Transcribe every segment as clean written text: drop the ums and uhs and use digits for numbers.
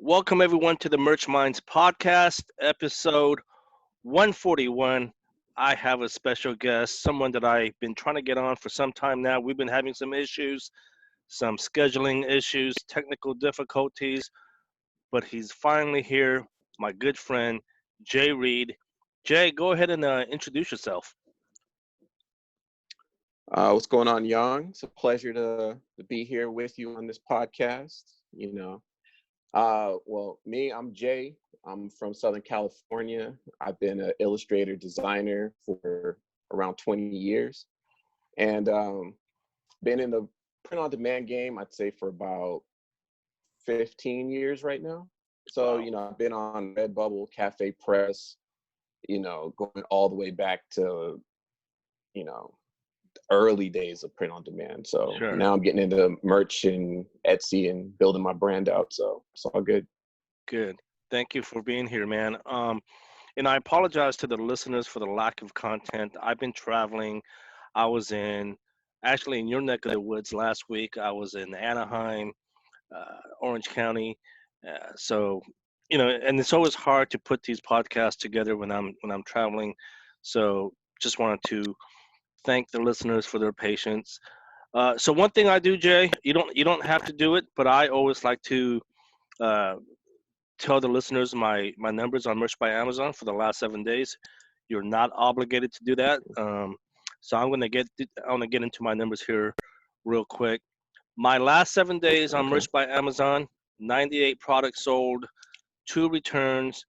Welcome everyone to the Merch Minds podcast, episode 141. I have a special guest, someone that I've been trying to get on for some time now. We've been having some issues, some scheduling issues, technical difficulties, but he's finally here. My good friend, Jay Reed. Jay, go ahead and introduce yourself. What's going on, Young? It's a pleasure to be here with you on this podcast. I'm Jay. I'm from Southern California. I've been an illustrator designer for around 20 years, and been in the print-on-demand game, I'd say, for about 15 years right now. So, Wow. I've been on Redbubble, Cafe Press, going all the way back to, you know, early days of print on demand. So Sure. now I'm getting into merch and Etsy and building my brand out. So it's all good. Good. Thank you for being here, man. And I apologize to the listeners for the lack of content. I've been traveling. I was actually in your neck of the woods last week. I was in Anaheim, Orange County. And it's always hard to put these podcasts together when I'm traveling. So just wanted to thank the listeners for their patience. So one thing I do, Jay, you don't have to do it, but I always like to uh, tell the listeners my numbers on Merch by Amazon for the last 7 days. You're not obligated to do that. So I'm gonna get into my numbers here real quick. My last 7 days on Okay. Merch by Amazon, 98 products sold, two returns,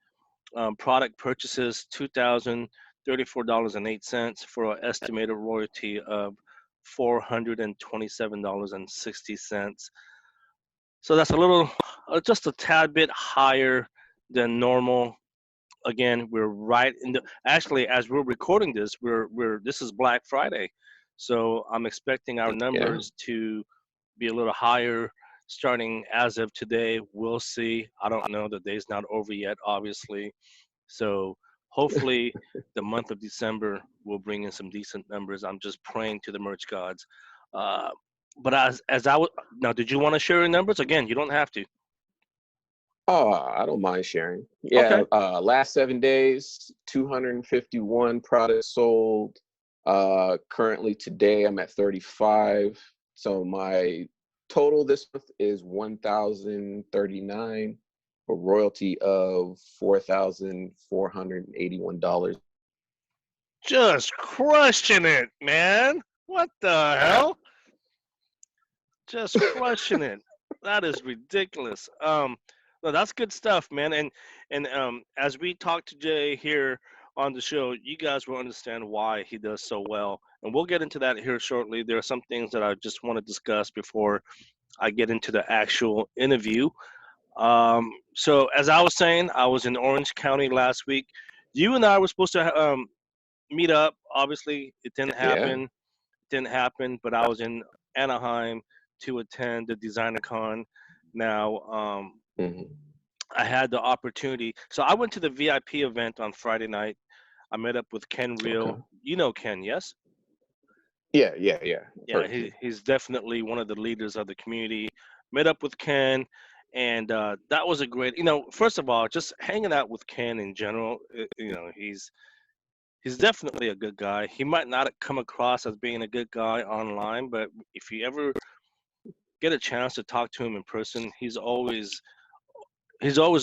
product purchases $2,034.08 for an estimated royalty of $427.60. So that's a little, just a tad bit higher than normal. Again, we're right in the. Actually, as we're recording this, we're this is Black Friday, so I'm expecting our Yeah. numbers to be a little higher starting as of today. We'll see. I don't know. The day's not over yet, obviously. So hopefully, the month of December will bring in some decent numbers. I'm just praying to the merch gods. Uh, but as I was now, did you want to share your numbers? Again, you don't have to. Oh, I don't mind sharing. Okay. Yeah. Last 7 days, 251 products sold. Currently today I'm at 35. So my total this month is 1,039, a royalty of $4,481. Just crushing it, man. What the hell? Just crushing it. That is ridiculous. No, that's good stuff, man. And as we talk to Jay here on the show, you guys will understand why he does so well, and we'll get into that here shortly. There are some things that I just want to discuss before I get into the actual interview. So as I was saying, I was in Orange County last week. You and I were supposed to meet up. Obviously, it didn't Yeah. happen. Didn't happen, but I was in Anaheim to attend the Designer Con. Now, Hmm. I had the opportunity. So I went to the VIP event on Friday night. I met up with Ken Okay. Real. You know Ken, yes? Yeah. Yeah, Heard of him. he's definitely one of the leaders of the community. Met up with Ken, and that was a great. First of all, just hanging out with Ken in general. He's definitely a good guy. He might not come across as being a good guy online, but if you ever get a chance to talk to him in person, he's always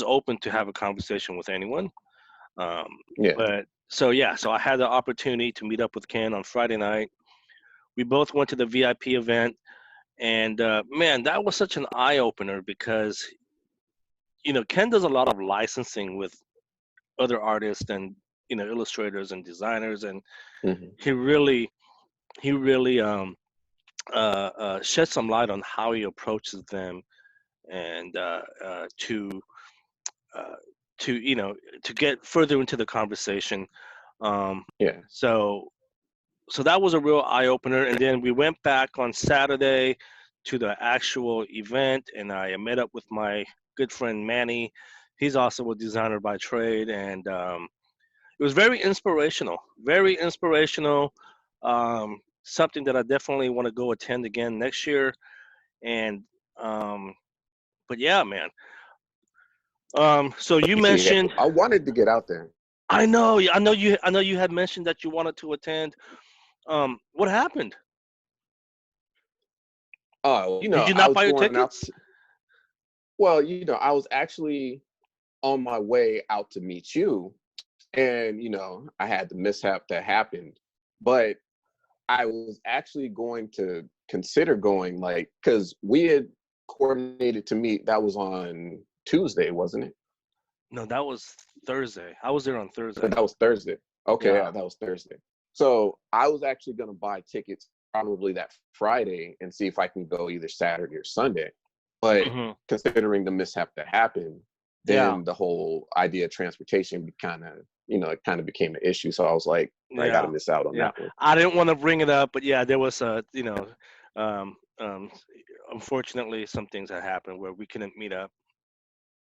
open to have a conversation with anyone. Um, Yeah. but so yeah, so I had the opportunity to meet up with Ken on Friday night. We both went to the VIP event, and man, that was such an eye opener because Ken does a lot of licensing with other artists and illustrators and designers, and Hmm. he really shed some light on how he approaches them and uh, to to get further into the conversation. Um, Yeah. so so that was a real eye opener. And then we went back on Saturday to the actual event, and I met up with my good friend Manny. He's also a designer by trade, and it was very inspirational. Very inspirational. Something that I definitely want to go attend again next year. And um, but yeah, man, So you Yeah, mentioned, I wanted to get out there. I know you had mentioned that you wanted to attend. What happened? Oh, Did you I not was buy your going out. tickets? Well, I was actually on my way out to meet you, and I had the mishap that happened, but I was actually going to consider going, like, because we had coordinated to meet. That was on Tuesday, wasn't it? No, that was Thursday. I was there on Or Thursday. that was Thursday. Okay, Yeah. yeah, that was Thursday. So I was actually going to buy tickets probably that Friday and see if I can go either Saturday or Sunday. But Hmm. considering the mishap that happened, Yeah. then the whole idea of transportation kind of, it kind of became an issue. So I was like, I got to Yeah. miss out on Yeah. that one. I didn't want to bring it up, but yeah, there was um, um, unfortunately, some things that happened where we couldn't meet up.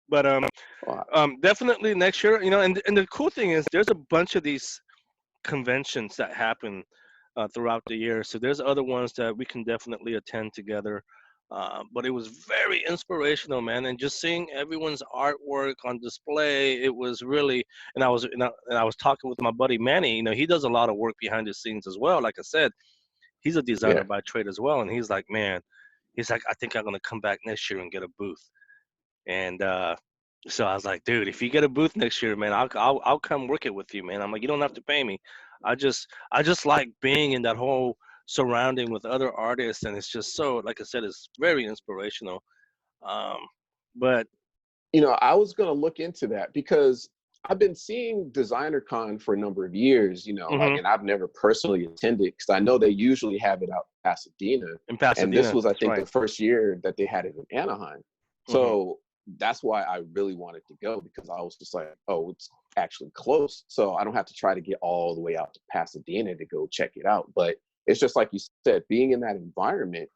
But Uh, definitely next year, and the cool thing is there's a bunch of these conventions that happen throughout the year. So there's other ones that we can definitely attend together. But it was very inspirational, man, and just seeing everyone's artwork on display, it was really. And I was talking with my buddy Manny. He does a lot of work behind the scenes as well. Like I said, he's a designer yeah. by trade as well, and he's like, man, he's like, I think I'm gonna come back next year and get a booth. And so I was like, dude, if you get a booth next year, man, I'll come work it with you, man. I'm like, you don't have to pay me. I just like being in that whole surrounding with other artists, and it's just so, like I said, it's very inspirational. Um, but I was going to look into that because I've been seeing Designer Con for a number of years, like, hmm and I've never personally attended because I know they usually have it out in Pasadena. in And this Pasadena, was, I that's think, right. the first year that they had it in Anaheim. hmm So that's why I really wanted to go because I was just like, oh, it's actually close. So I don't have to try to get all the way out to Pasadena to go check it out. But it's just like you said, being in that environment,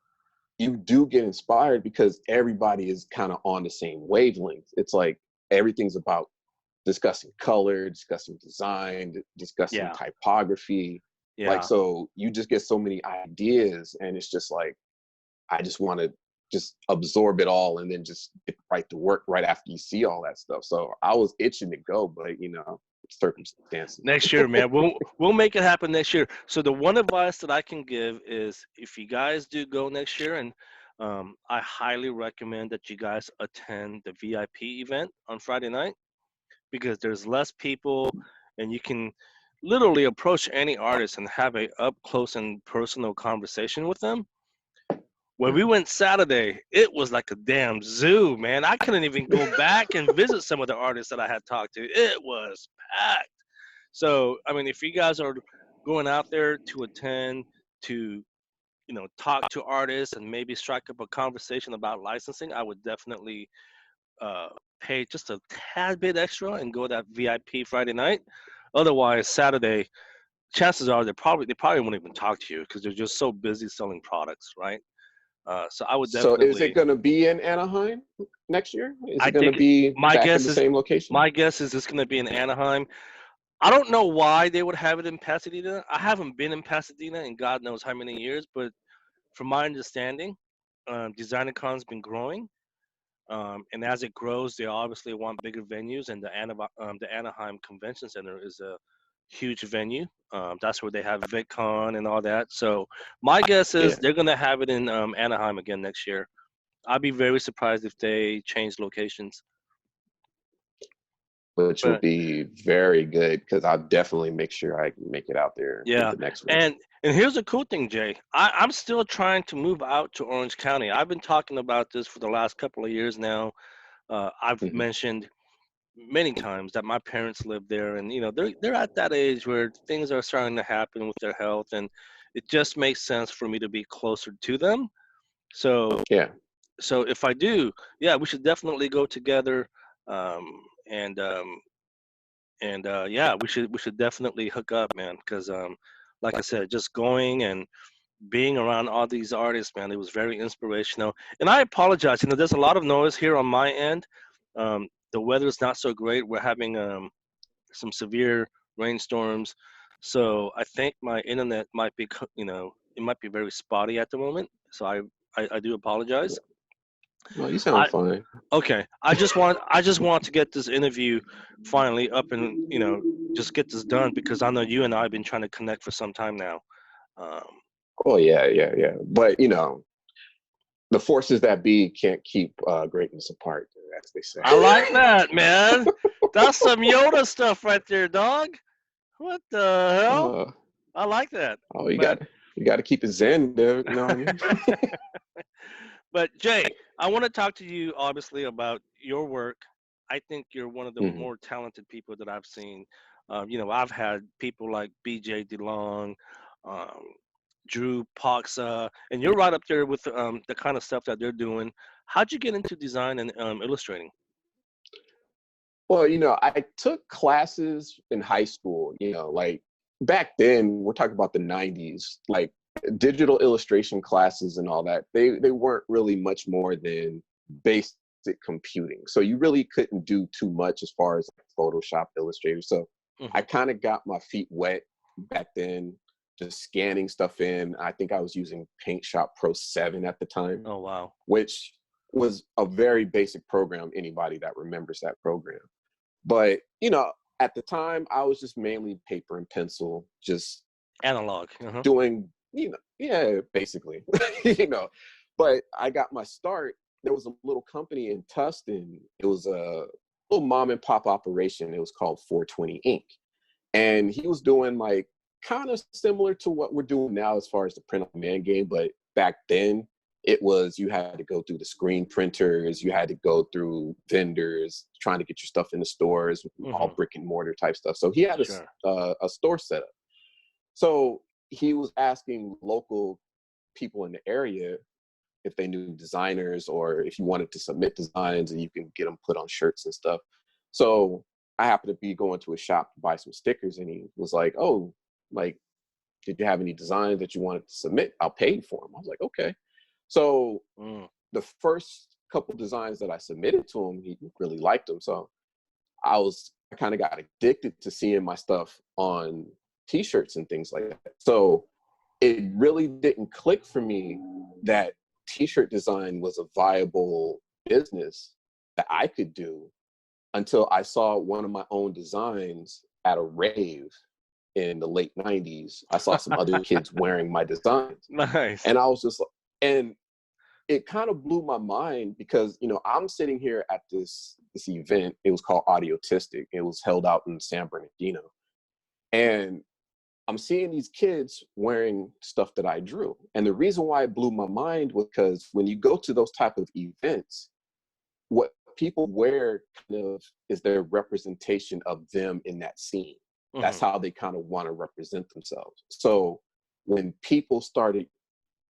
you do get inspired because everybody is kind of on the same wavelength. It's like everything's about discussing color, discussing design, discussing Yeah, typography. Like, yeah. so you just get so many ideas, and it's just like, I just want to just absorb it all and then just get right to work right after you see all that stuff. So I was itching to go, but circumstances. Next year, man, we'll make it happen next year. So the one advice that I can give is, if you guys do go next year, and I highly recommend that you guys attend the VIP event on Friday night, because there's less people, and you can literally approach any artist and have a up close and personal conversation with them. When we Mhm. went Saturday, it was like a damn zoo, man. I couldn't even go back and visit some of the artists that I had talked to. It was packed. So, I mean, if you guys are going out there to attend, to talk to artists and maybe strike up a conversation about licensing, I would definitely uh, pay just a tad bit extra and go that VIP Friday night. Otherwise, Saturday, chances are they probably won't even talk to you because they're just so busy selling products, right? So I would So is it definitely. going to be in Anaheim next year? Is I it going to think be my back in guess the is same location? my guess is it's going to be in Anaheim. I don't know why they would have it in Pasadena. I haven't been in Pasadena in God knows how many years, but from my understanding, DesignerCon's been growing, and as it grows, they obviously want bigger venues, and the Anaheim Convention Center is a huge venue. That's where they have VidCon and all that. So my guess is Yeah. they're gonna have it in Anaheim again next year. I'd be very surprised if they change locations. Which will But be very good because I'll definitely make sure I can make it out there for yeah, the next one. and here's the cool thing, Jay. I'm still trying to move out to Orange County. I've been talking about this for the last couple of years now. I've Mhm. mentioned many times that my parents live there, and they're at that age where things are starting to happen with their health, and it just makes sense for me to be closer to them. So Yeah. so if I do, yeah, we should definitely go together. Um, and yeah, we should definitely hook up, man, because like I said, just going and being around all these artists, man, it was very inspirational. And I apologize, there's a lot of noise here on my end. The weather's not so great. We're having some severe rainstorms, so I think my internet might be, it might be very spotty at the moment. So I do apologize. No, you sound I fine. okay. I just want to get this interview finally up and just get this done because I know you and I have been trying to connect for some time now. Um, Oh yeah, yeah, yeah. But the forces that be can't keep greatness apart, as they say. I like that, man. That's some Yoda stuff right there, dog. What the hell? uh, I like that. oh, you But got you got to keep it zen, dude. You know what I mean? but Jay, I want to talk to you obviously about your work. I think you're one of the Hmm. more talented people that I've seen. I've had people like BJ DeLong, um, Drew Poxa, and you're right up there with the kind of stuff that they're doing. How'd you get into design and illustrating? Well, I took classes in high school. Like back then, we're talking about the '90s. Like digital illustration classes and all that. They weren't really much more than basic computing. So you really couldn't do too much as far as like Photoshop, Illustrator. So I Hmm. kind of got my feet wet back then, just scanning stuff in. I think I was using Paint Shop Pro 7 at the time, Oh wow, which was a very basic program. Anybody that remembers that program. But, at the time, I was just mainly paper and pencil, just analog. Uh-huh. doing, yeah, basically, you know. But I got my start. There was a little company in Tustin. It was a little mom and pop operation. It was called 420 Inc. And he was doing like kind of similar to what we're doing now as far as the print on demand game. But back then, it was you had to go through the screen printers, you had to go through vendors trying to get your stuff in the stores, all Hmm. brick and mortar type stuff. So he had Sure. a store set up. So he was asking local people in the area if they knew designers or if you wanted to submit designs and you can get them put on shirts and stuff. So I happened to be going to a shop to buy some stickers, and he was like, "Oh, like, did you have any designs that you wanted to submit? I'll pay you for them." I was like, "Okay." So Mm. the first couple designs that I submitted to him, he really liked them. So I kind of got addicted to seeing my stuff on t-shirts and things like that. So it really didn't click for me that t-shirt design was a viable business that I could do until I saw one of my own designs at a rave in the late 90s. I saw some other kids wearing my designs. Nice. And I was just like, and it kind of blew my mind because I'm sitting here at this event. It was called Audiotistic. It was held out in San Bernardino, and I'm seeing these kids wearing stuff that I drew. And the reason why it blew my mind was because when you go to those type of events, what people wear kind of is their representation of them in that scene. That's Hmm. how they kind of want to represent themselves. So when people started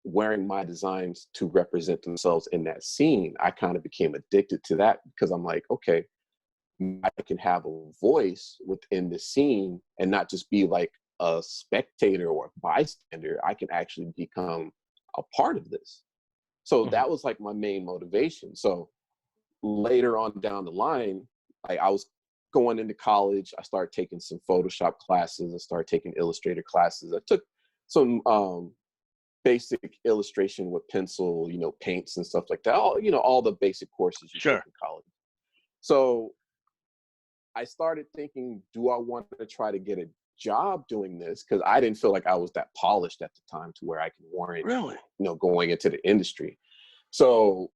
wearing my designs to represent themselves in that scene, I kind of became addicted to that because I'm like, okay, I can have a voice within the scene and not just be like a spectator or a bystander. I can actually become a part of this. So Hmm. that was like my main motivation. So later on down the line, I was going into college. I started taking some Photoshop classes. I started taking Illustrator classes. I took some basic illustration with pencil, paints and stuff like that. All the basic courses you take Sure. in college. So I started thinking, do I want to try to get a job doing this? Because I didn't feel like I was that polished at the time to where I could warrant, Really? going into the industry. So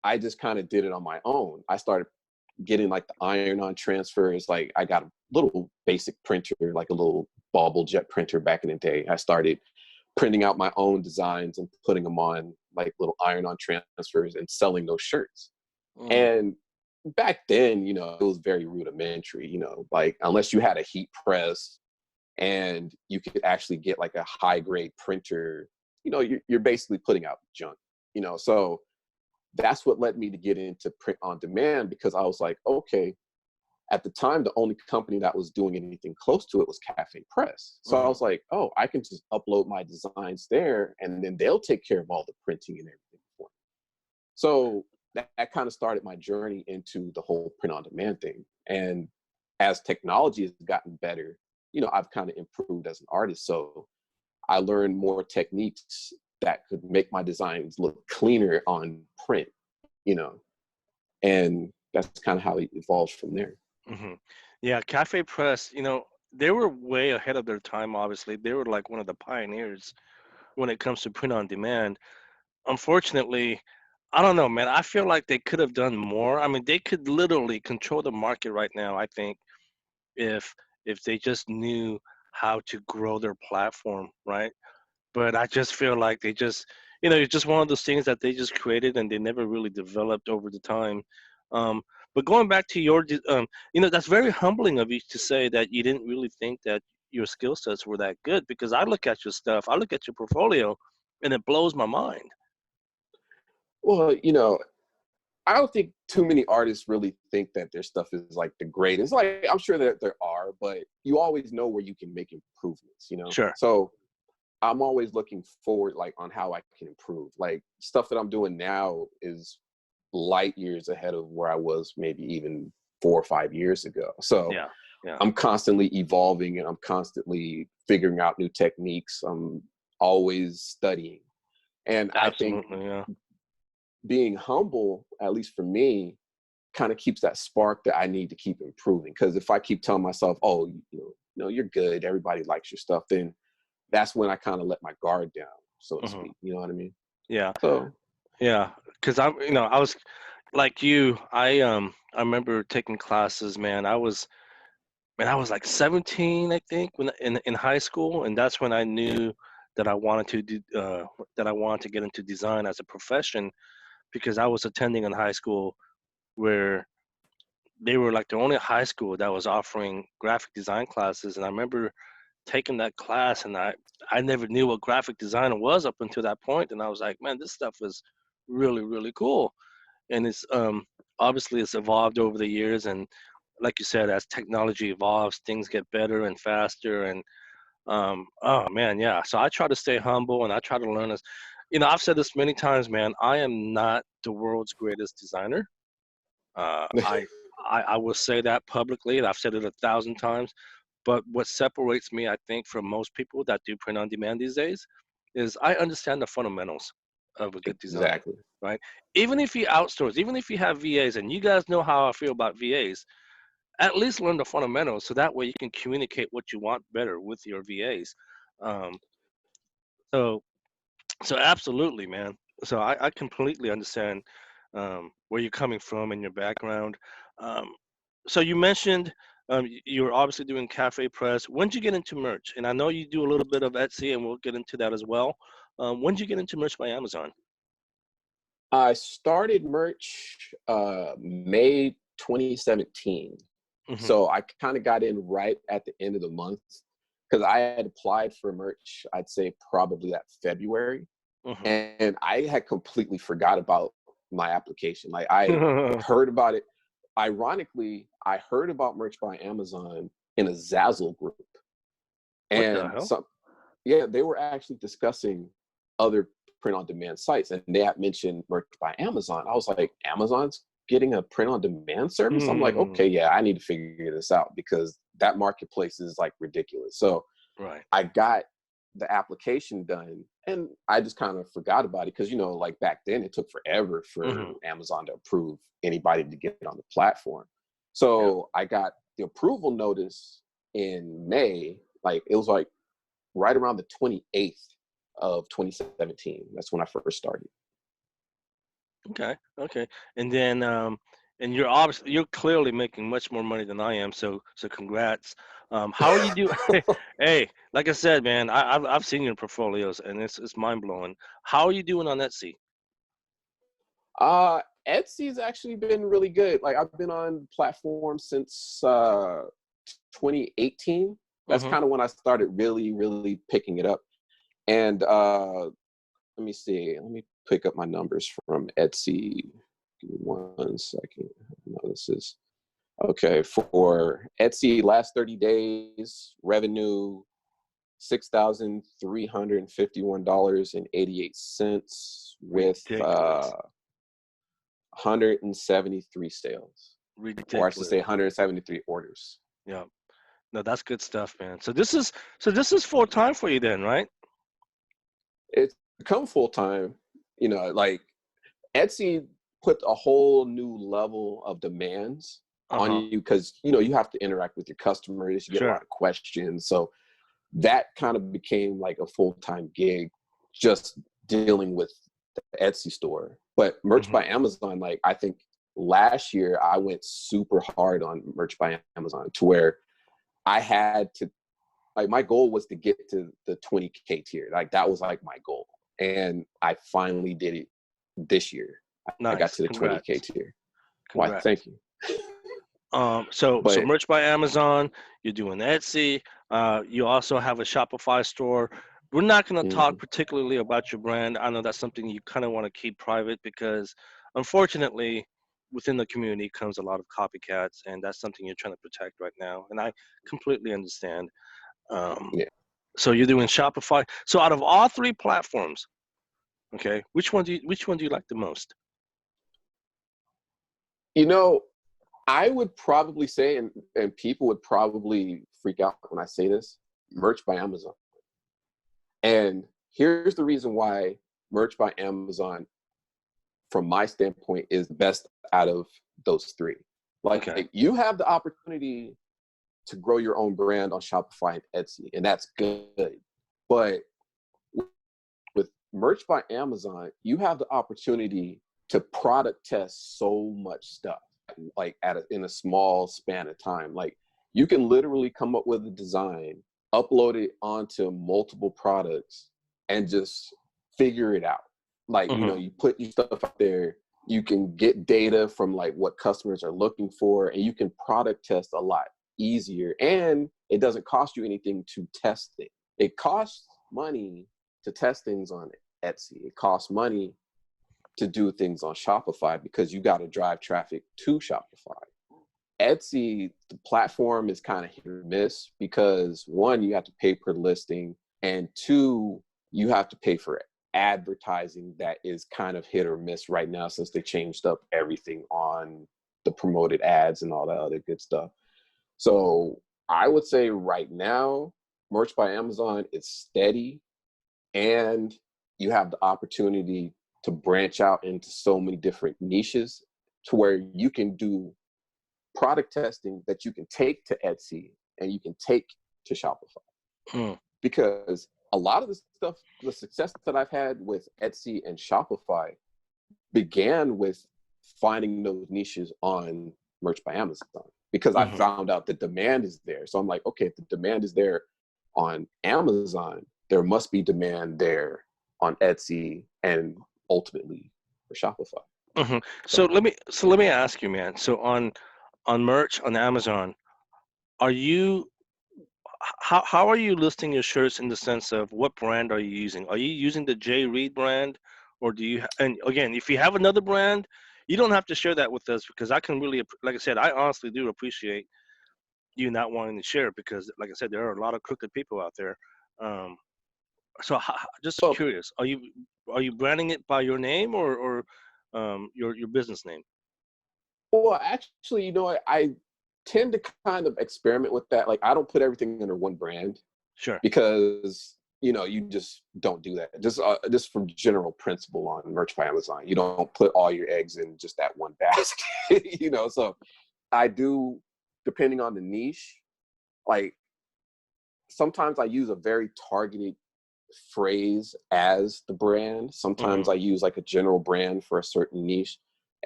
I just kind of did it on my own. I started getting like the iron-on transfers. Like I got a little basic printer, like a little bubble jet printer back in the day. I started printing out my own designs and putting them on like little iron-on transfers and selling those shirts. Mm. And back then, it was very rudimentary, like unless you had a heat press and you could actually get like a high grade printer, you're basically putting out junk, so that's what led me to get into print on demand because I was like, okay, at the time, the only company that was doing anything close to it was Cafe Press. So I Hmm. was like, oh, I can just upload my designs there and then they'll take care of all the printing and everything for me. So that kind of started my journey into the whole print on demand thing. And as technology has gotten better, I've kind of improved as an artist. So I learned more techniques that could make my designs look cleaner on print. you know, and that's kind of how it evolves from there. Hmm. Yeah, Cafe Press, they were way ahead of their time, obviously. They were like one of the pioneers when it comes to print on demand. Unfortunately, I don't know, man. I feel like they could have done more. I mean, they could literally control the market right now, I think, if they just knew how to grow their platform, right? But I just feel like they just, it's just one of those things that they just created and they never really developed over the time. Um, but going back to that's very humbling of you to say that you didn't really think that your skill sets were that good, because I look at your stuff, I look at your portfolio, and it blows my mind. Well, I don't think too many artists really think that their stuff is like the greatest. Like, I'm sure that there are, but you always know where you can make improvements. Sure. So I'm always looking forward, like, on how I can improve. Like, stuff that I'm doing now is light years ahead of where I was maybe even 4 or 5 years ago. So Yeah. Yeah. I'm constantly evolving and I'm constantly figuring out new techniques. I'm always studying. And I think Absolutely. Yeah. being humble, at least for me, kind of keeps that spark that I need to keep improving. Because if I keep telling myself, "Oh, you're good, everybody likes your stuff," then that's when I kind of let my guard down, so to Hmm. speak. You know what I mean? Yeah. So Yeah. Because I was like you. I remember taking classes, man. I was like 17, I think, when in high school, and that's when I knew that I wanted to that I wanted to get into design as a profession, because I was attending in high school where they were like the only high school that was offering graphic design classes, and I remember taking that class, and I never knew what graphic design was up until that point, and I was like, man, this stuff is really really cool, and it's obviously it's evolved over the years, and like you said, as technology evolves, things get better and faster, and oh man, yeah. So I try to stay humble and I try to learn as, I've said this many times, man. I am not the world's greatest designer. Uh, I, I will say that publicly, and I've said it 1,000 times. But what separates me, I think, from most people that do print on demand these days, is I understand the fundamentals of a good design, exactly. right? Even if you outsource, even if you have VAs, and you guys know how I feel about VAs, at least learn the fundamentals so that way you can communicate what you want better with your VAs. Um, so so absolutely, man. So I completely understand where you're coming from and your background. Um, so you mentioned you were obviously doing Cafe Press. When did you get into merch? And I know you do a little bit of Etsy, and we'll get into that as well. When did you get into merch by Amazon? I started merch May 2017. Hmm. So I kind of got in right at the end of the month because I had applied for merch, I'd say probably that February. Hmm. And I had completely forgot about my application. Like, I heard about it. Ironically, I heard about merch by Amazon in a Zazzle group. What the And hell? some Yeah, they were actually discussing other print on demand sites, and they had mentioned merch by Amazon. I was like, Amazon's getting a print on demand service? I'm like, Mm, okay, yeah, I need to figure this out because that marketplace is like ridiculous. So right. I got the application done and I just kind of forgot about it because, like back then it took forever for Hmm. Amazon to approve anybody to get on the platform. Yeah. So I got the approval notice in May, like it was like right around the 28th of 2017. That's when I first started. Okay. Okay. And then and you're clearly making much more money than I am. So congrats. How are you doing? Hey, like I said, man, I've seen your portfolios and it's mind blowing. How are you doing on Etsy? uh Etsy's actually been really good. Like, I've been on platform since 2018. That's Mm-hmm. kind of when I started really, really picking it up. And let me see. Let me pick up my numbers from Etsy. Give me 1 second. No, this is okay. For Etsy, last 30 days, revenue $6,351.88 with Ridiculous. 173 sales, or I should Ridiculous. say 173 orders. Yeah. No, that's good stuff, man. So this is full time for you then, right? It's become full time. Like, Etsy. put a whole new level of demands on you, because you have to interact with your customers, you get a lot of questions. So that kind of became like a full-time gig, just dealing with the Etsy store. But Merch by Amazon, like, I think last year I went super hard on Merch by Amazon, to where I had to, like, my goal was to get to the 20K tier. Like, that was like my goal. And I finally did it this year. Nice. I got to the Congrats. 20K tier. Congrats. Why, thank you. So Merch by Amazon, you're doing Etsy. You also have a Shopify store. We're not going to talk particularly about your brand. I know that's something you kind of want to keep private, because unfortunately within the community comes a lot of copycats, and that's something you're trying to protect right now. And I completely understand. So you're doing Shopify. So out of all three platforms, okay, which one do you like the most? I would probably say, and people would probably freak out when I say this, Merch by Amazon. And here's the reason why Merch by Amazon, from my standpoint, is the best out of those three. Like, you have the opportunity to grow your own brand on Shopify and Etsy, and that's good. But with Merch by Amazon, you have the opportunity to product test so much stuff, like in a small span of time. Like, you can literally come up with a design, upload it onto multiple products, and just figure it out. Like, you put your stuff out there, you can get data from like what customers are looking for, and you can product test a lot easier. And it doesn't cost you anything to test it. It costs money to test things on Etsy. It costs money to do things on Shopify, because you got to drive traffic to Shopify. Etsy, the platform is kind of hit or miss, because one, you have to pay per listing, and two, you have to pay for advertising that is kind of hit or miss right now, since they changed up everything on the promoted ads and all that other good stuff. So I would say right now, Merch by Amazon is steady, and you have the opportunity to branch out into so many different niches, to where you can do product testing that you can take to Etsy and you can take to Shopify. Because a lot of the stuff, the success that I've had with Etsy and Shopify began with finding those niches on Merch by Amazon, because I found out the demand is there. So I'm like, okay, if the demand is there on Amazon, there must be demand there on Etsy and ultimately for Shopify. So let me ask you, man. So on merch on Amazon, are you how are you listing your shirts, in the sense of what brand are you using? Are you using the J Reed brand, or do you? And again, if you have another brand, you don't have to share that with us, because I can really, like I said, I honestly do appreciate you not wanting to share, because, like I said, there are a lot of crooked people out there. So just curious, are you branding it by your name, or your business name? Well, actually, I tend to kind of experiment with that. Like, I don't put everything under one brand. Sure. Because you just don't do that. Just from general principle on Merch by Amazon, you don't put all your eggs in just that one basket. So I do, depending on the niche. Like, sometimes I use a very targeted phrase as the brand. Sometimes I use like a general brand for a certain niche,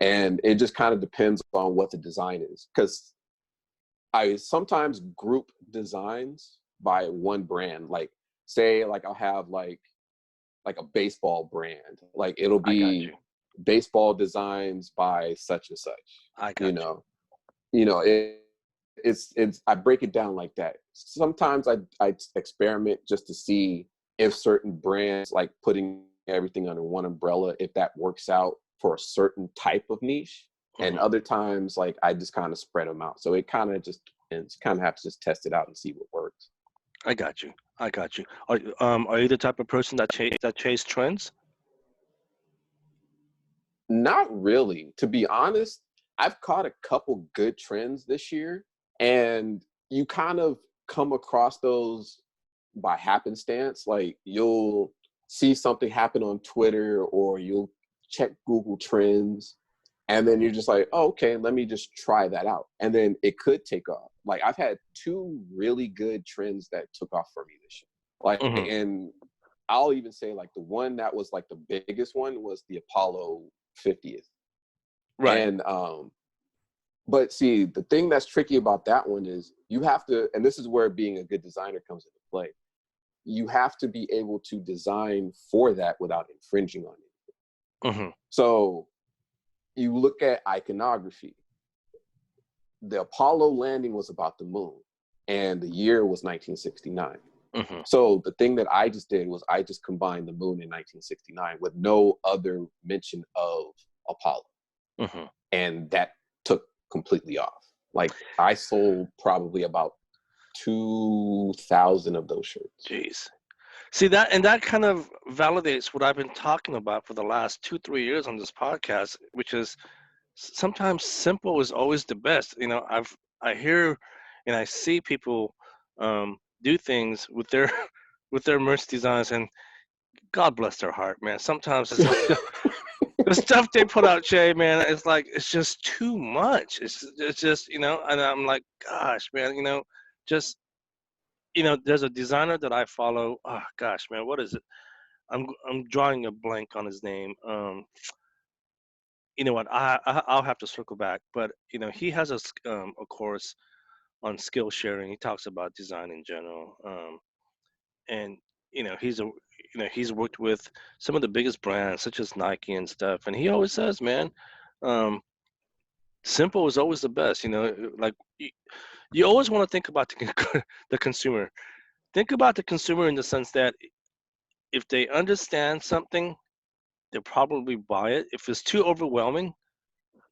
and it just kind of depends on what the design is. Because I sometimes group designs by one brand. Like, say, like, I'll have like a baseball brand. Like, it'll be baseball designs by such and such. I got It's I break it down like that. Sometimes I experiment just to see if certain brands, like putting everything under one umbrella, if that works out for a certain type of niche. And other times, like, I just kind of spread them out. So it kind of just depends. You kind of have to just test it out and see what works. I got you. Are you the type of person that chase trends? Not really. To be honest, I've caught a couple good trends this year, and you kind of come across those by happenstance. Like, you'll see something happen on Twitter, or you'll check Google Trends, And then you're just like, oh, okay, let me just try that out. And then it could take off. Like I've had two really good trends that took off for me this year. Like, Mm-hmm. and I'll even say like the one that was like the biggest one was the Apollo 50th. Right. And but see, the thing that's tricky about that one is you have to, and this is where being a good designer comes into play. You have to be able to design for that without infringing on it. Mm-hmm. So you look at iconography. The Apollo landing was about the moon, and the year was 1969. Mm-hmm. So the thing that I just did was I just combined the moon in 1969 with no other mention of Apollo. Mm-hmm. And that took completely off. Like I sold probably about 2,000 of those shirts. Jeez. See that, and that kind of validates what I've been talking about for the last 2-3 years on this podcast, which is sometimes simple is always the best. You know, I hear and I see people do things with their with their merch designs, and God bless their heart, man. Sometimes it's like the stuff they put out, Jay, man. It's like it's just too much. It's just and I'm like, gosh, man, just there's a designer that I follow. Oh gosh, man, what is it? I'm drawing a blank on his name. You know what? I'll have to circle back, but he has a course on skill sharing. He talks about design in general, and he's worked with some of the biggest brands such as Nike and stuff, and he always says, man, um, simple is always the best. Like you always want to think about the consumer. Think about the consumer in the sense that if they understand something, they'll probably buy it. If it's too overwhelming,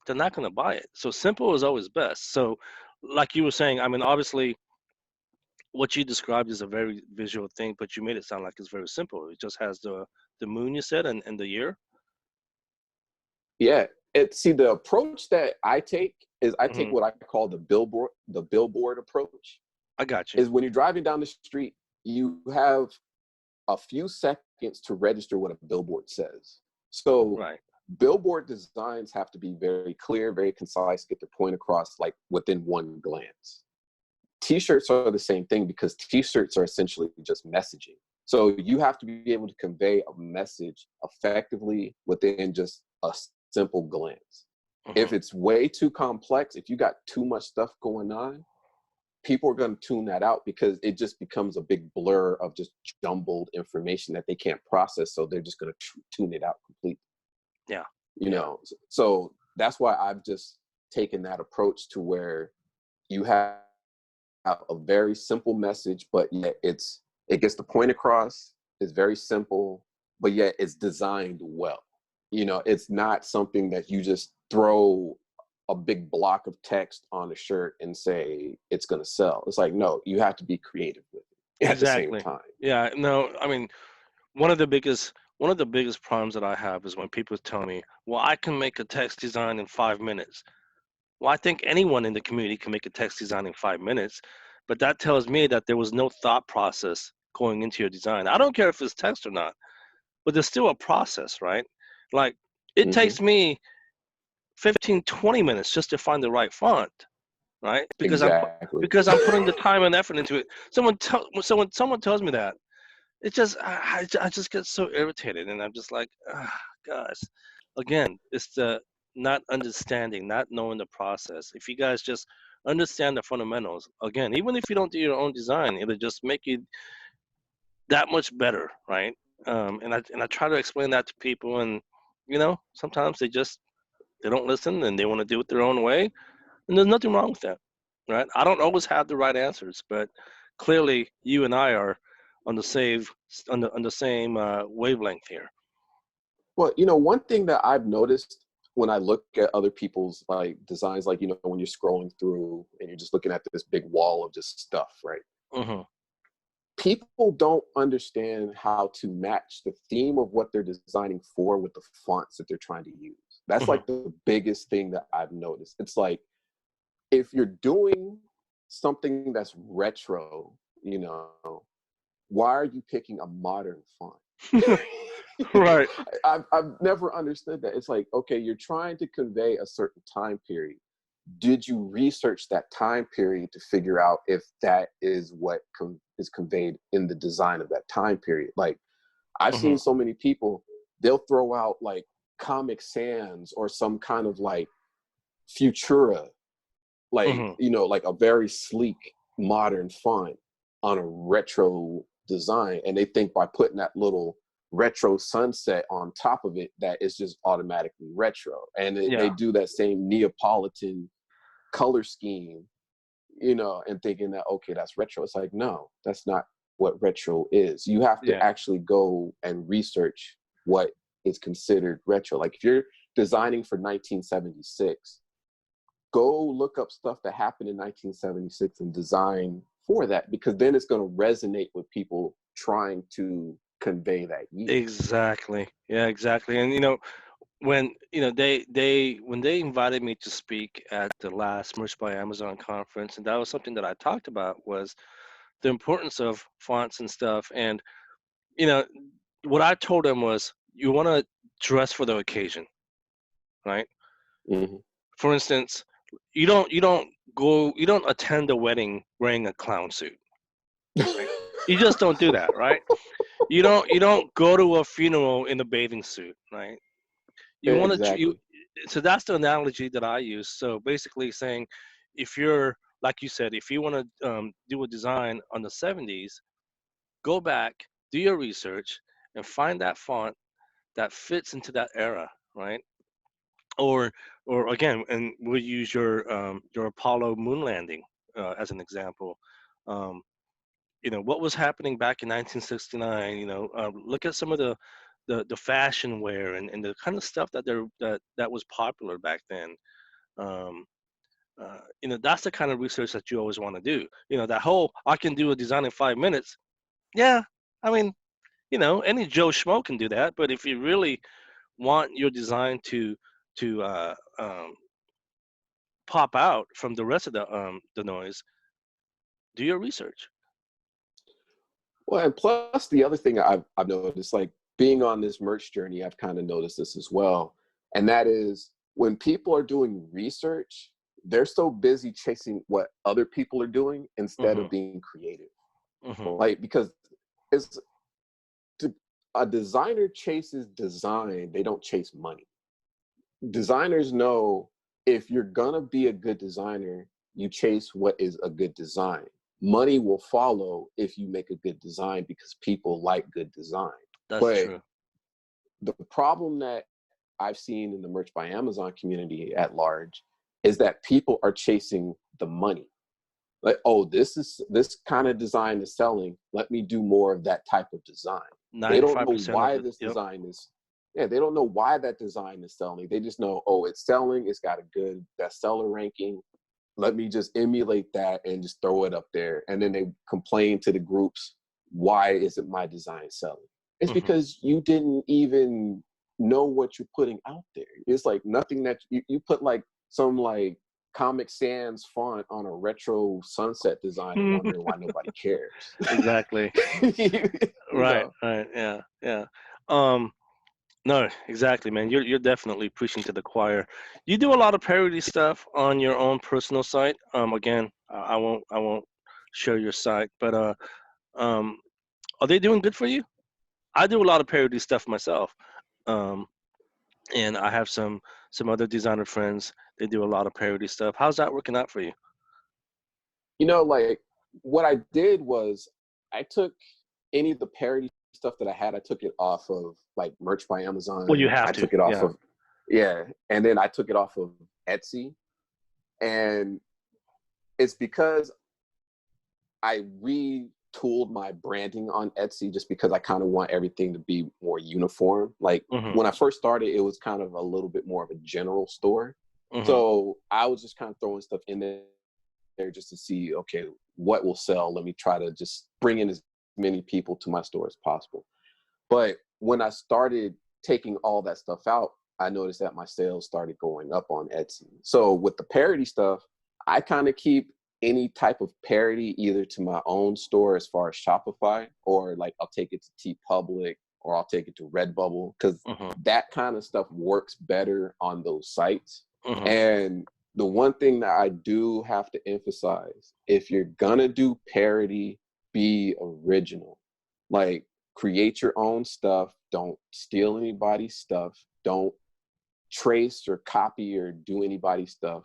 they're not going to buy it. So simple is always best. So, like you were saying, I mean, obviously, what you described is a very visual thing, but you made it sound like it's very simple. It just has the moon you said and the year. Yeah. See, the approach that I take is I take Hmm. what I call the billboard approach. I got you. Is when you're driving down the street, you have a few seconds to register what a billboard says. So Right. billboard designs have to be very clear, very concise, get the point across like within one glance. T-shirts are the same thing because T-shirts are essentially just messaging. So you have to be able to convey a message effectively within just a simple glance. Hmm. If it's way too complex, if you got too much stuff going on, people are going to tune that out because it just becomes a big blur of just jumbled information that they can't process. So they're just going to tune it out completely. Yeah. You Yeah. know, so that's why I've just taken that approach to where you have a very simple message, but yet it gets the point across. It's very simple, but yet it's designed well. It's not something that you just throw a big block of text on a shirt and say it's going to sell. It's like, no, you have to be creative with it at the same Exactly. time. Yeah. No. I mean, one of the biggest problems that I have is when people tell me, "Well, I can make a text design in 5 minutes." Well, I think anyone in the community can make a text design in 5 minutes, but that tells me that there was no thought process going into your design. I don't care if it's text or not, but there's still a process, right? Like it Hmm. takes me 15, 20 minutes just to find the right font, right? Exactly. Because I'm putting the time and effort into it. Someone tells me that, it just I just get so irritated, and I'm just like, gosh. Again, it's the not understanding, not knowing the process. If you guys just understand the fundamentals, again, even if you don't do your own design, it'll just make you that much better, right? And I try to explain that to people, and sometimes they don't listen and they want to do it their own way, and there's nothing wrong with that, right? I don't always have the right answers, but clearly you and I are on the same wavelength here. Well, one thing that I've noticed when I look at other people's like designs, like, when you're scrolling through and you're just looking at this big wall of just stuff, right? Hmm. People don't understand how to match the theme of what they're designing for with the fonts that they're trying to use. That's Hmm. like the biggest thing that I've noticed. It's like if you're doing something that's retro, why are you picking a modern font? Right. I've never understood that. It's like, okay, you're trying to convey a certain time period. Did you research that time period to figure out if that is what is conveyed in the design of that time period? Like, I've Hmm. seen so many people, they'll throw out like Comic Sans or some kind of like Futura, like, Hmm. like a very sleek modern font on a retro design, and they think by putting that little retro sunset on top of it that it's just automatically retro, and they Yeah. do that same Neapolitan color scheme, and thinking that, okay, that's retro. It's like, no, that's not what retro is. You have to Yeah. actually go and research what is considered retro. Like, if you're designing for 1976, go look up stuff that happened in 1976 and design for that, because then it's going to resonate with people trying to convey that year. Exactly. Yeah, exactly. And when they invited me to speak at the last Merch by Amazon conference, and that was something that I talked about, was the importance of fonts and stuff. And you know, what I told them was, you want to dress for the occasion, right? Hmm. For instance, you don't attend a wedding wearing a clown suit, right? You just don't do that, right? You don't go to a funeral in a bathing suit, right? You want to you Exactly. So that's the analogy that I use. So basically saying, if you're, like you said, if you want to do a design on the 70s, go back, do your research, and find that font that fits into that era, right? Or again, and we'll use your Apollo moon landing as an example. Um, what was happening back in 1969. Look at some of the fashion wear and the kind of stuff that was popular back then. Um, that's the kind of research that you always want to do. That whole, I can do a design in 5 minutes. Yeah, I mean, any Joe Schmo can do that. But if you really want your design to pop out from the rest of the noise, do your research. Well, and plus the other thing I've noticed, like being on this merch journey, I've kind of noticed this as well. And that is, when people are doing research, they're so busy chasing what other people are doing instead Hmm. of being creative. Hmm. Like, because it's a designer chases design, they don't chase money. Designers know, if you're gonna be a good designer, you chase what is a good design. Money will follow if you make a good design, because people like good design. That's But true. the problem that I've seen in the Merch by Amazon community at large is that people are chasing the money. Like, oh, this kind of design is selling, let me do more of that type of design. They don't know 95% of why it. this Yep. design is, yeah, they don't know why that design is selling. They just know, oh, it's selling, it's got a good bestseller ranking, let me just emulate that and just throw it up there. And then they complain to the groups, why isn't my design selling? It's Hmm. because you didn't even know what you're putting out there. It's like nothing that you put like some like Comic Sans font on a retro sunset design and wondering why nobody cares. Exactly. you, you Right. know. Right. Yeah. Yeah. Um, no, exactly, man. You're definitely preaching to the choir. You do a lot of parody stuff on your own personal site. Again, I won't share your site, but um, are they doing good for you? I do a lot of parody stuff myself. Um, and I have some other designer friends. They do a lot of parody stuff. How's that working out for you? Like what I did was, I took any of the parody stuff that I had, I took it off of like Merch by Well, you Amazon. have I to. took it off Yeah. of, yeah, and then I took it off of Etsy. And it's because I retooled my branding on Etsy, just because I kind of want everything to be more uniform. Like, Mhm. when I first started, it was kind of a little bit more of a general store. Mhm. So I was just kind of throwing stuff in there just to see, okay, what will sell. Let me try to just bring in as many people to my store as possible. But when I started taking all that stuff out, I noticed that my sales started going up on Etsy. So with the parody stuff, I kind of keep any type of parody either to my own store as far as Shopify, or like I'll take it to TeePublic or I'll take it to Redbubble, because Mm-hmm. that kind of stuff works better on those sites. Mm-hmm. And the one thing that I do have to emphasize, if you're gonna do parody, be original. Like, create your own stuff. Don't steal anybody's stuff. Don't trace or copy or do anybody's stuff.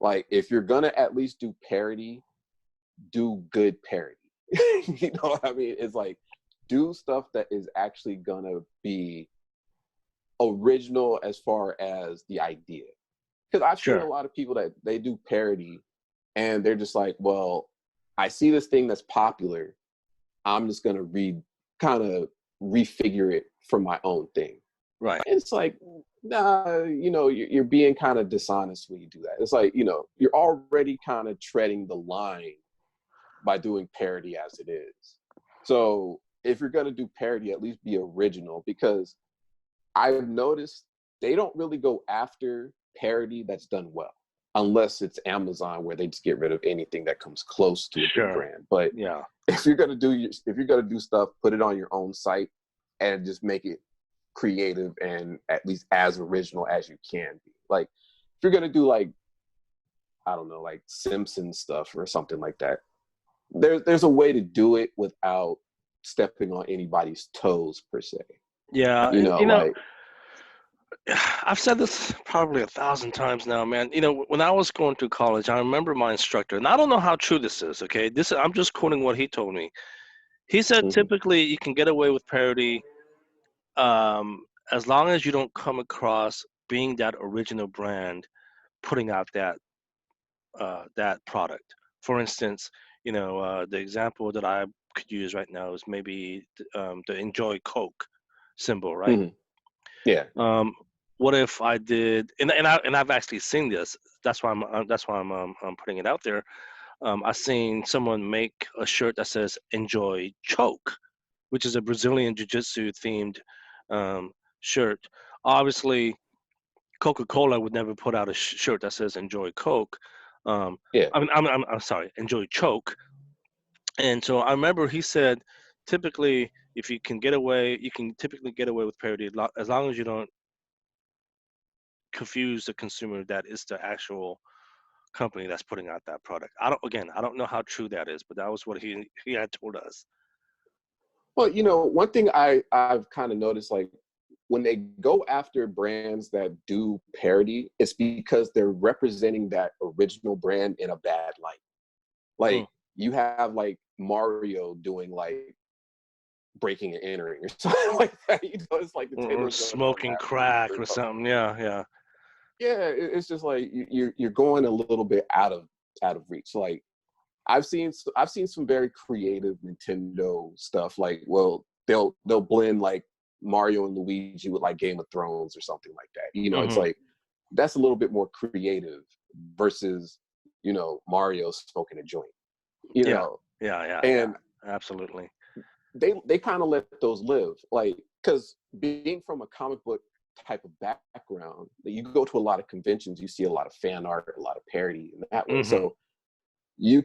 Like, if you're gonna at least do parody, do good parody. You know what I mean? It's like, do stuff that is actually gonna be original as far as the idea. Because I've seen a Sure. lot of people that they do parody and they're just like, well, I see this thing that's popular. I'm just gonna kind of refigure it for my own thing. Right. And it's like, nah, you're being kind of dishonest when you do that. It's like, you're already kind of treading the line by doing parody as it is. So if you're gonna do parody, at least be original, because I've noticed they don't really go after parody that's done well, unless it's Amazon, where they just get rid of anything that comes close to a big Sure. brand. But Yeah. if you're gonna do stuff, put it on your own site and just make it creative and at least as original as you can be. Like, if you're gonna do, like, I don't know, like Simpsons stuff or something like that, there's a way to do it without stepping on anybody's toes per se. Yeah. You And know, like, I've said this probably 1,000 times now, man. When I was going through college, I remember my instructor, and I don't know how true this is. Okay, I'm just quoting what he told me. He said mhm. typically you can get away with parody, as long as you don't come across being that original brand, putting out that product. For instance, the example that I could use right now is maybe the Enjoy Coke symbol, right? Mhm. Yeah. What if I did, and I've actually seen this. That's why I'm putting it out there. I seen someone make a shirt that says "Enjoy Choke," which is a Brazilian jiu-jitsu themed um, shirt. Obviously, Coca-Cola would never put out a shirt that says "Enjoy Coke." Um, Yeah. I'm sorry, "Enjoy Choke." And so I remember he said, typically, if you can get away, you can typically get away with parody as long as you don't confuse the consumer that is the actual company that's putting out that product. I don't know how true that is, but that was what he had told us. Well, one thing I've kind of noticed, like, when they go after brands that do parody, it's because they're representing that original brand in a bad light. Mm. Like, you have, like, Mario doing, like, breaking and entering or something like that. It's like Or Nintendo's going on smoking that route crack or or something. something. Yeah, yeah. Yeah, it's just like you're going a little bit out of reach. Like, I've seen some very creative Nintendo stuff. Like, well, they'll blend, like, Mario and Luigi with, like, Game of Thrones or something like that. It's Hmm. like, that's a little bit more creative versus, Mario smoking a joint. You Yeah, know, yeah, yeah, yeah. and Absolutely. they kind of let those live, like, because being from a comic book type of background, you go to a lot of conventions, you see a lot of fan art, a lot of parody in that way. Hmm. So you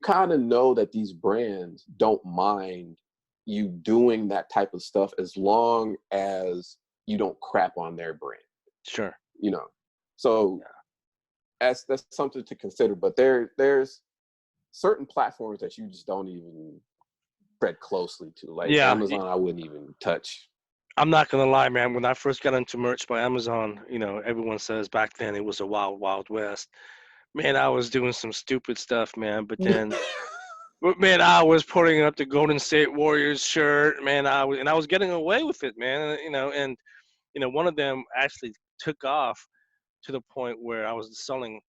kind of know that these brands don't mind you doing that type of stuff as long as you don't crap on their brand, Sure. you know. So that's something to consider. But there's certain platforms that you just don't even tread closely to. Like Yeah, Amazon, I wouldn't even touch. I'm not gonna lie, man. When I first got into merch by Amazon, everyone says back then it was a wild, wild west. Man, I was doing some stupid stuff, man. But man, I was putting up the Golden State Warriors shirt, man. I was getting away with it, man. And one of them actually took off to the point where I was selling,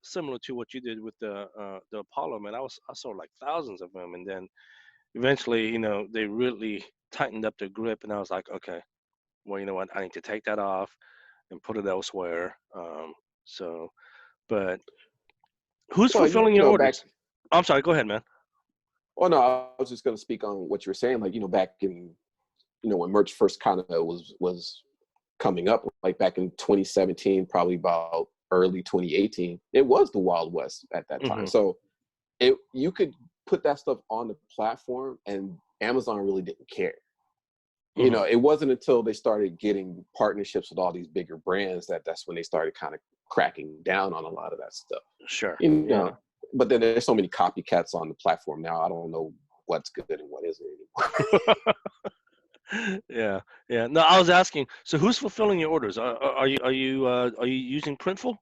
similar to what you did with the Apollo, man. I sold like thousands of them, and then eventually, they really tightened up their grip, and I was like, okay, well, you know what, I need to take that off and put it elsewhere. So, but who's Well, fulfilling your back. orders? I'm sorry, go ahead, man. Oh no, I was just going to speak on what you were saying. Like, back in, when merch first kind of was coming up, like back in 2017, probably about early 2018, it was the Wild West at that time. Hmm. So you could put that stuff on the platform, and Amazon really didn't care. You know, it wasn't until they started getting partnerships with all these bigger brands that's when they started kind of cracking down on a lot of that stuff. Sure. You Yeah. know, but then there's so many copycats on the platform now. I don't know what's good and what isn't anymore. Yeah. Yeah. No, I was asking. So, who's fulfilling your orders? Are you using Printful?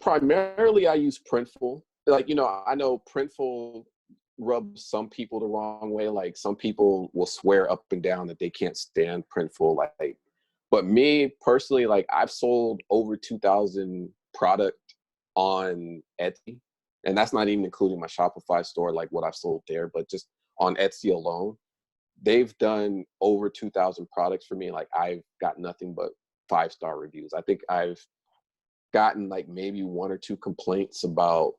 Primarily, I use Printful. Like, you know, I know Printful rubs some people the wrong way. Like, some people will swear up and down that they can't stand Printful. Like, but me personally, like, I've sold over 2,000 product on Etsy, and that's not even including my Shopify store, like what I've sold there, but just on Etsy alone, they've done over 2,000 products for me. Like, I've got nothing but 5-star reviews. I think I've gotten like maybe one or two complaints about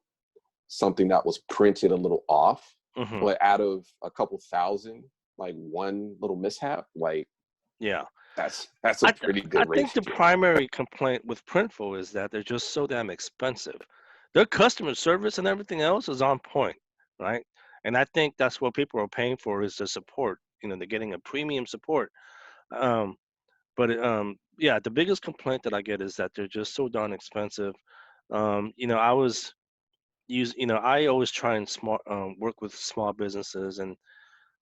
something that was printed a little off, Hmm. but out of a couple thousand, like one little mishap, like Yeah. that's a pretty I good think the ratio. primary complaint with Printful is that they're just so damn expensive. Their customer service and everything else is on point, right? And I think that's what people are paying for is the support. You know, they're getting a premium support. Um, yeah, the biggest complaint that I get is that they're just so darn expensive. You know, I always try and work with small businesses, and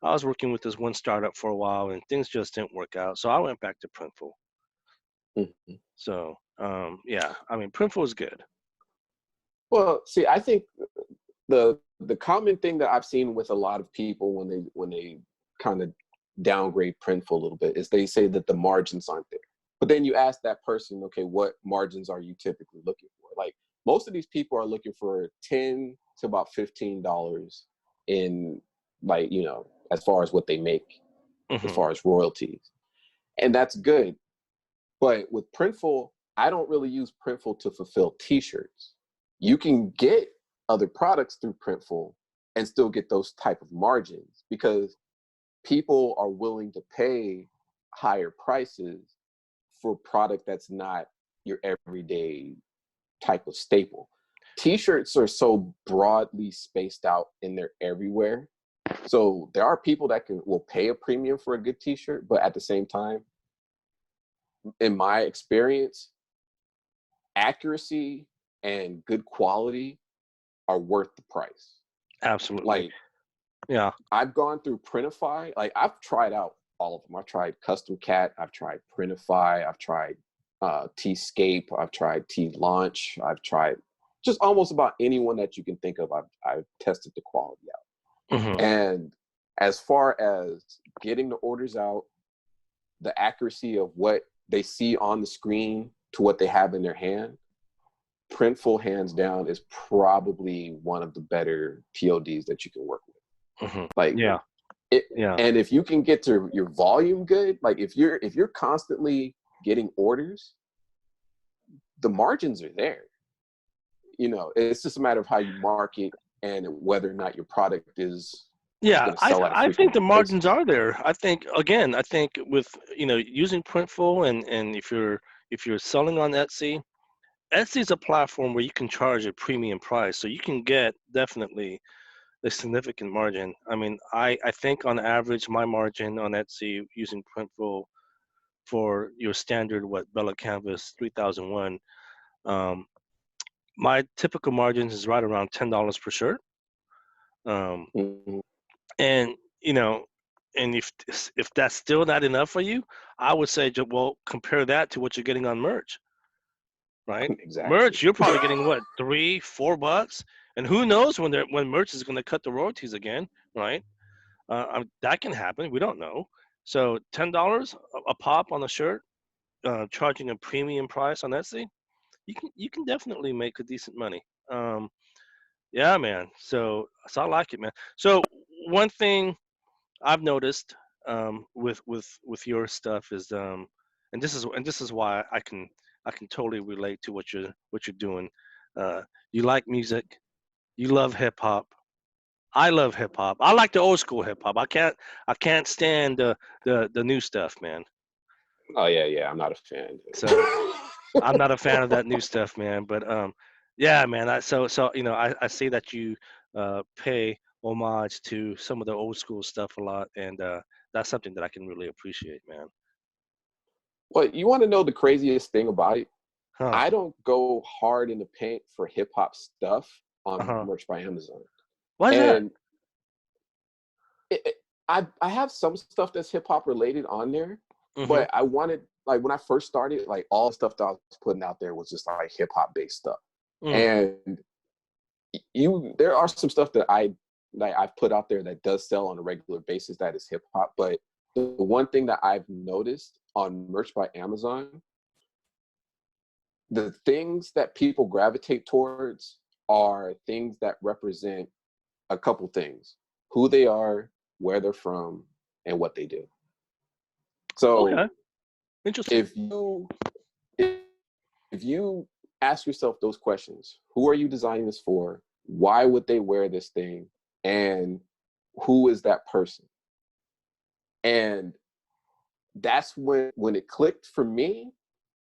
I was working with this one startup for a while, and things just didn't work out. So I went back to Printful. Mhm. So, yeah, I mean, Printful is good. Well, see, I think the common thing that I've seen with a lot of people when they kind of downgrade Printful a little bit is they say that the margins aren't there. But then you ask that person, okay, what margins are you typically looking for? Like, most of these people are looking for $10 to about $15 in, like, you know, as far as what they make, as Hmm. far as royalties. And that's good. But with Printful, I don't really use Printful to fulfill t-shirts. You can get other products through Printful and still get those type of margins because people are willing to pay higher prices for product that's not your everyday type of staple. T-shirts are so broadly spaced out and they're everywhere. So there are people that will pay a premium for a good t-shirt, but at the same time, in my experience, accuracy and good quality are worth the price. Absolutely. Like, Yeah. I've gone through Printify. Like, I've tried out all of them. I've tried Custom Cat. I've tried Printify. I've tried T-Scape. I've tried T-Launch. I've tried just almost about anyone that you can think of. I've tested the quality Hmm. out. And as far as getting the orders out, the accuracy of what they see on the screen to what they have in their hand, Printful, hands down, is probably one of the better PODs that you can work with. Hmm. Like, Yeah. it, Yeah. and if you can get to your volume good, like if you're constantly getting orders, the margins are there. You know, it's just a matter of how you market and whether or not your product is Yeah, going to sell at a I think frequent the margins basis. are there. I think again, I think with using Printful and if you're selling on Etsy, Etsy's a platform where you can charge a premium price, so you can get definitely a significant margin. I mean, I think on average my margin on Etsy using Printful for your standard Bella Canvas 3001, um, my typical margins is right around $10 per shirt. Um, Mhm. and you know, and if that's still not enough for you, I would say, well, compare that to what you're getting on merch, right? Exactly. Merch, you're probably getting what, $3, $4, and who knows when merch is going to cut the royalties again, right? That can happen. We don't know. So $10 a pop on a shirt, charging a premium price on Etsy, you can definitely make a decent money. Um, yeah, man. So I like it, man. So one thing I've noticed with your stuff is and this is why I can totally relate to what you're doing. Uh, you like music. You love hip hop. I love hip hop. I like the old school hip hop. I can't stand the new stuff, man. Oh yeah, yeah. I'm not a fan. So I'm not a fan of that new stuff, man. But yeah, man. So I see that you pay homage to some of the old school stuff a lot, and that's something that I can really appreciate, man. Well, you want to know the craziest thing about it? Huh? I don't go hard in the paint for hip hop stuff Uh on huh. Merch by Amazon. Why is that? And I have some stuff that's hip hop related on there, Mm-hmm. but I wanted, like, when I first started, like, all the stuff that I was putting out there was just like hip hop based stuff. Mm. And there are some stuff that I've put out there that does sell on a regular basis that is hip hop, but the one thing that I've noticed on Merch by Amazon, the things that people gravitate towards are things that represent a couple things: who they are, where they're from, and what they do. Okay. So Interesting. if you if, if you ask yourself those questions, who are you designing this for? Why would they wear this thing? And who is that person? And that's when it clicked for me.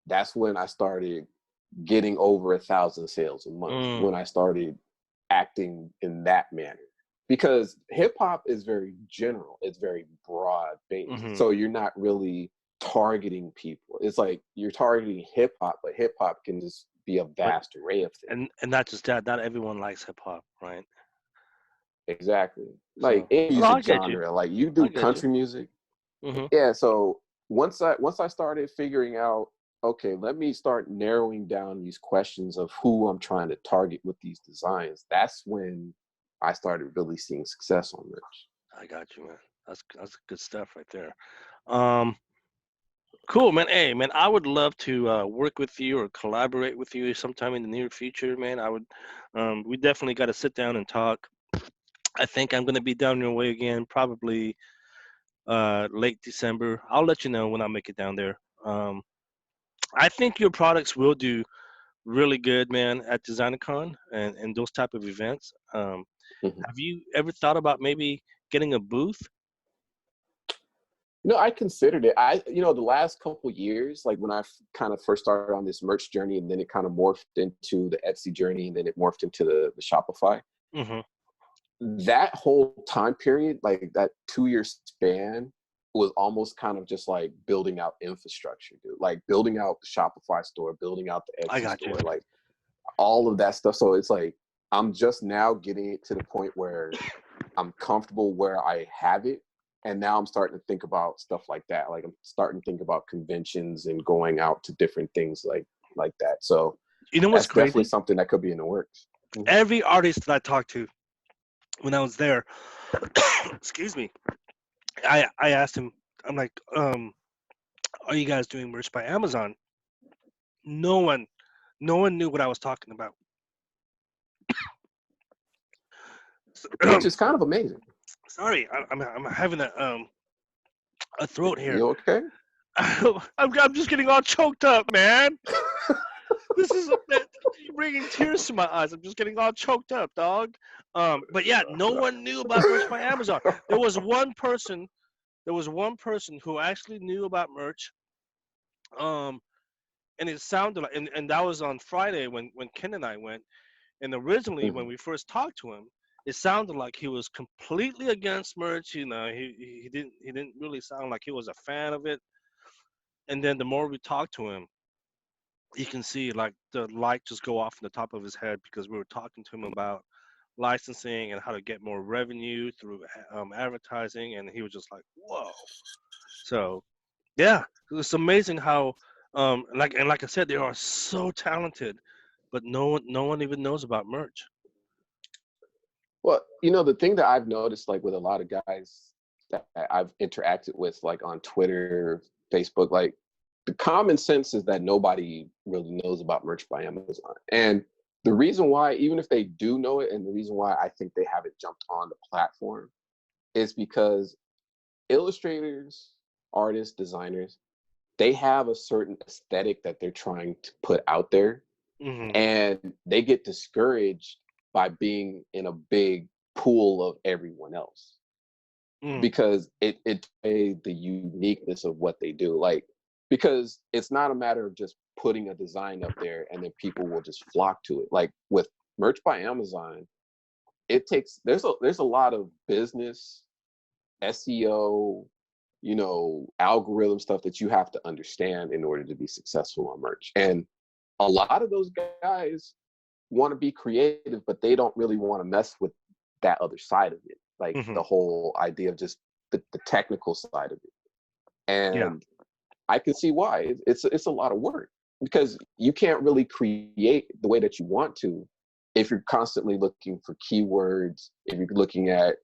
That's when I started getting over 1,000 sales a month, Mm. when I started acting in that manner. Because hip hop is very general, it's very broad based. Mm-hmm. So you're not really targeting people. It's like you're targeting hip hop, but hip hop can just be a But vast array of things. and not just that. Not everyone likes hip hop, right? Exactly. Like So, any no, I music get you. genre, like you I do get you. country music. Mm-hmm. Yeah, so once I started figuring out, okay, let me start narrowing down these questions of who I'm trying to target with these designs. That's when I started really seeing success on this. I got you, man. That's good stuff right there. Um, cool, man. Hey, man, I would love to work with you or collaborate with you sometime in the near future, man. I would. We definitely got to sit down and talk. I think I'm gonna be down your way again, probably late December. I'll let you know when I make it down there. I think your products will do really good, man, at DesignerCon and those type of events. Mhm. Have you ever thought about maybe getting a booth? I considered it. The last couple years, like when I kind of first started on this merch journey, and then it kind of morphed into the Etsy journey, and then it morphed into the Shopify. Mm-hmm. That whole time period, like that 2 year span, was almost kind of just like building out infrastructure, dude. Like building out the Shopify store, building out the I Etsy got you. store, like all of that stuff. So it's like I'm just now getting it to the point where I'm comfortable where I have it. And now I'm starting to think about stuff like that. Like I'm starting to think about conventions and going out to different things like that. So You know what's that's definitely crazy? something that could be in the works. Mhm. Every artist that I talked to when I was there, excuse me, I asked him. I'm like, are you guys doing merch by Amazon? No one, no one knew what I was talking about. Which is kind of amazing. Sorry, I'm having a throat here. You okay? I'm just getting all choked up, man. This is you're bringing tears to my eyes. I'm just getting all choked up, dog. But yeah, no one knew about merch by Amazon. There was one person. There was one person who actually knew about merch. Um, and it sounded like, and that was on Friday when Ken and I went. And originally, when Mhm. we first talked to him, it sounded like he was completely against merch. You know, he didn't really sound like he was a fan of it. And then the more we talked to him, you can see like the light just go off in the top of his head because we were talking to him about licensing and how to get more revenue through advertising, and he was just like, "Whoa!" So yeah, it's amazing how like I said, they are so talented, but no one even knows about merch. Well, the thing that I've noticed, like with a lot of guys that I've interacted with, like on Twitter, Facebook, like the common sense is that nobody really knows about merch by Amazon. And the reason why, even if they do know it, and the reason why I think they haven't jumped on the platform is because illustrators, artists, designers, they have a certain aesthetic that they're trying to put out there, Hmm. and they get discouraged by being in a big pool of everyone else Mm, because the uniqueness of what they do, like, because it's not a matter of just putting a design up there and then people will just flock to it. Like with merch by Amazon, it takes there's a lot of business, SEO, algorithm stuff that you have to understand in order to be successful on merch. And a lot of those guys want to be creative, but they don't really want to mess with that other side of it, like Mm-hmm. the whole idea of just the technical side of it. Yeah. And I can see why. It's a lot of work, because you can't really create the way that you want to if you're constantly looking for keywords, if you're looking at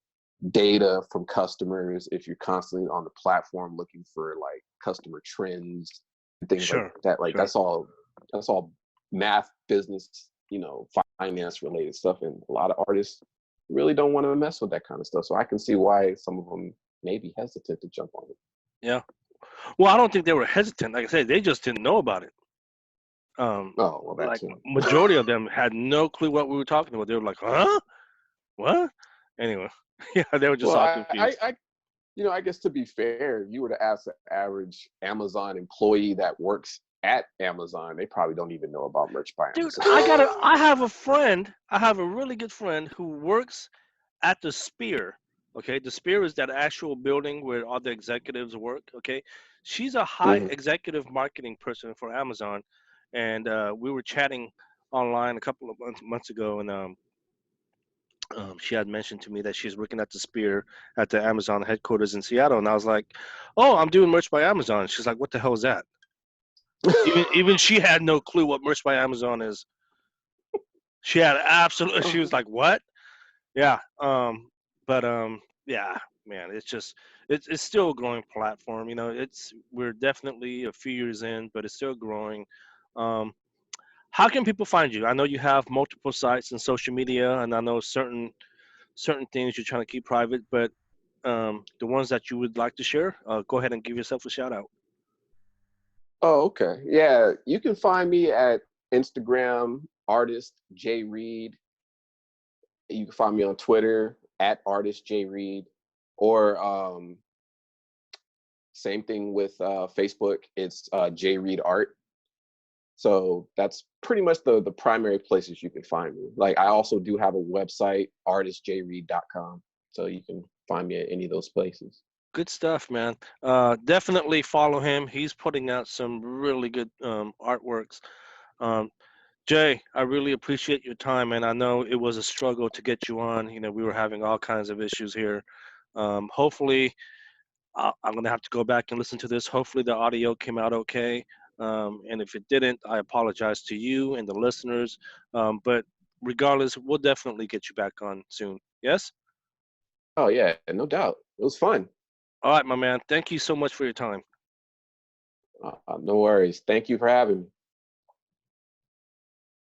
data from customers, if you're constantly on the platform looking for like customer trends and things like Sure. that. Like Sure. that's all math, business, finance related stuff, and a lot of artists really don't want to mess with that kind of stuff. So I can see why some of them may be hesitant to jump on it. Yeah. Well, I don't think they were hesitant. Like I said, they just didn't know about it. Oh, well, that Like too. majority of them had no clue what we were talking about. They were like, "Huh? What?" Anyway, yeah, they were just Well, all confused. I guess to be fair, if you were to ask the average Amazon employee that works at Amazon, they probably don't even know about merch by Dude, Amazon. I have a friend, I have a really good friend who works at the Spear. Okay, the Spear is that actual building where all the executives work. Okay, she's a high Mhm. executive marketing person for Amazon, and we were chatting online a couple of months ago, and she had mentioned to me that she's working at the Spear at the Amazon headquarters in Seattle, and I was like, "Oh, I'm doing merch by Amazon." She's like, "What the hell is that?" Even she had no clue what merch by Amazon is. She had absolutely. She was like, "What?" Yeah. But yeah, man, it's still a growing platform. We're definitely a few years in, but it's still growing. Um, how can people find you? I know you have multiple sites and social media, and I know certain things you're trying to keep private, but the ones that you would like to share, go ahead and give yourself a shout out. Oh, okay. Yeah, you can find me at Instagram, artist J Reed. You can find me on Twitter at artist J Reed, or same thing with Facebook. It's J Reed Art. So that's pretty much the primary places you can find me. Like I also do have a website, artistjreed.com. So you can find me at any of those places. Good stuff, man. Definitely follow him. He's putting out some really good artworks. Um, Jay, I really appreciate your time, and I know it was a struggle to get you on. We were having all kinds of issues here. Hopefully, I'm gonna have to go back and listen to this. Hopefully, the audio came out okay. And if it didn't, I apologize to you and the listeners. But regardless, we'll definitely get you back on soon. Yes? Oh yeah, no doubt. It was fun. All right, my man. Thank you so much for your time. No worries. Thank you for having me.